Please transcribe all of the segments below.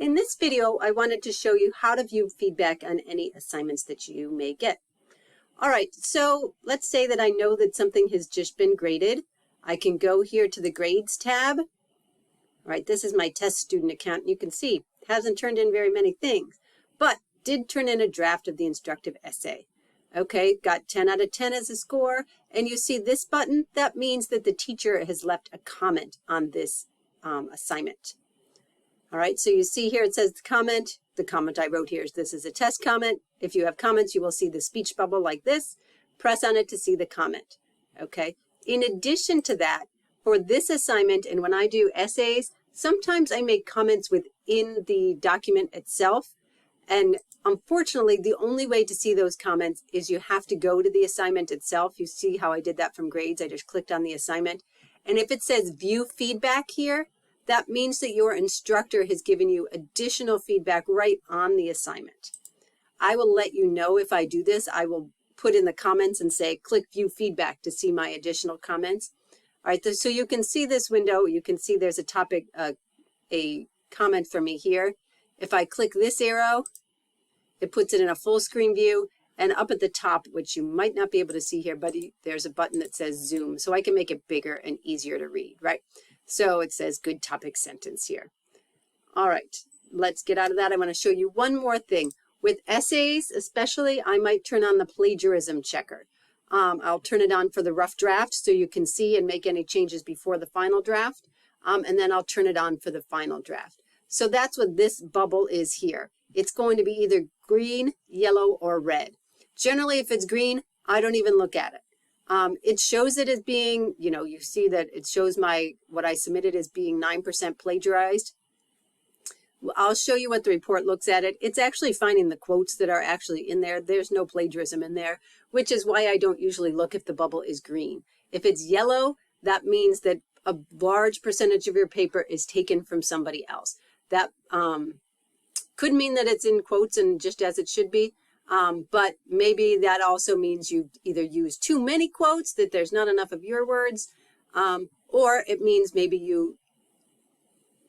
In this video, I wanted to show you how to view feedback on any assignments that you may get. All right, so let's say that I know that something has just been graded. I can go here to the Grades tab. All right, this is my test student account. You can see it hasn't turned in very many things, but did turn in a draft of the instructive essay. Okay, got 10 out of 10 as a score, and you see this button, that means that the teacher has left a comment on this assignment. All right, so you see here it says the comment I wrote here is this is a test comment. If you have comments, you will see the speech bubble like this. Press on it to see the comment, okay? In addition to that, for this assignment and when I do essays, sometimes I make comments within the document itself. And unfortunately, the only way to see those comments is you have to go to the assignment itself. You see how I did that from grades. I just clicked on the assignment. And if it says view feedback here, that means that your instructor has given you additional feedback right on the assignment. I will let you know if I do this. I will put in the comments and say, click view feedback to see my additional comments. All right, so you can see this window. You can see there's a topic, a comment for me here. If I click this arrow, it puts it in a full screen view. And up at the top, which you might not be able to see here, but there's a button that says zoom. So I can make it bigger and easier to read, right? So it says good topic sentence here. All right, let's get out of that. I want to show you one more thing. With essays, especially, I might turn on the plagiarism checker. I'll turn it on for the rough draft so you can see and make any changes before the final draft. And then I'll turn it on for the final draft. So that's what this bubble is here. It's going to be either green, yellow, or red. Generally, if it's green, I don't even look at it. It shows it as being, you see that it shows what I submitted as being 9% plagiarized. I'll show you what the report looks at it. It's actually finding the quotes that are actually in there. There's no plagiarism in there, which is why I don't usually look if the bubble is green. If it's yellow, that means that a large percentage of your paper is taken from somebody else. That could mean that it's in quotes and just as it should be. But maybe that also means you've either used too many quotes, that there's not enough of your words, or it means maybe you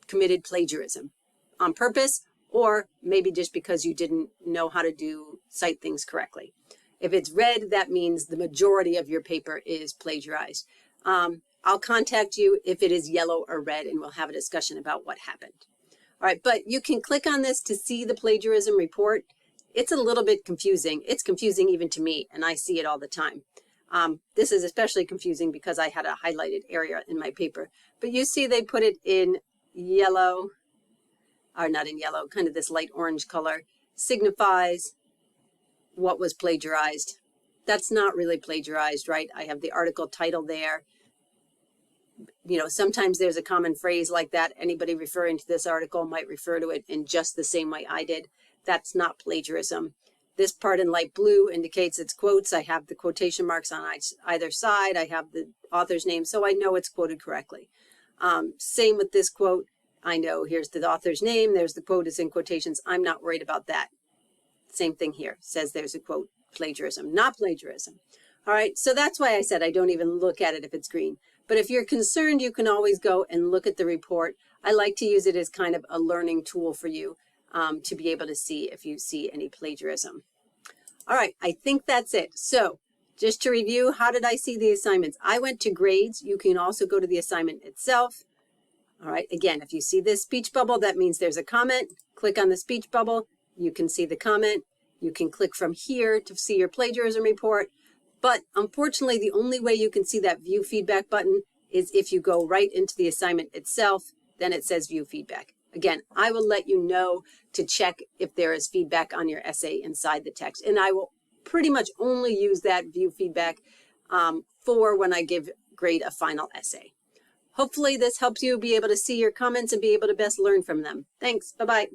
committed plagiarism on purpose, or maybe just because you didn't know how to cite things correctly. If it's red, that means the majority of your paper is plagiarized. I'll contact you if it is yellow or red, and we'll have a discussion about what happened. All right, but you can click on this to see the plagiarism report. It's a little bit confusing. It's confusing even to me, and I see it all the time. This is especially confusing because I had a highlighted area in my paper. But you see they put it in yellow, or not in yellow, kind of this light orange color, signifies what was plagiarized. That's not really plagiarized, right? I have the article title there. Sometimes there's a common phrase like that. Anybody referring to this article might refer to it in just the same way I did. That's not plagiarism. This part in light blue indicates it's quotes. I have the quotation marks on either side. I have the author's name, so I know it's quoted correctly. Same with this quote. I know here's the author's name. There's the quote is in quotations. I'm not worried about that. Same thing here. Says there's a quote, plagiarism, not plagiarism. All right, so that's why I said I don't even look at it if it's green. But if you're concerned, you can always go and look at the report. I like to use it as kind of a learning tool for you to be able to see if you see any plagiarism. All right, I think that's it. So just to review, how did I see the assignments? I went to grades. You can also go to the assignment itself. All right, again, if you see this speech bubble, that means there's a comment. Click on the speech bubble. You can see the comment. You can click from here to see your plagiarism report. But unfortunately, the only way you can see that view feedback button is if you go right into the assignment itself, then it says view feedback. Again, I will let you know to check if there is feedback on your essay inside the text. And I will pretty much only use that view feedback for when I grade a final essay. Hopefully this helps you be able to see your comments and be able to best learn from them. Thanks. Bye-bye.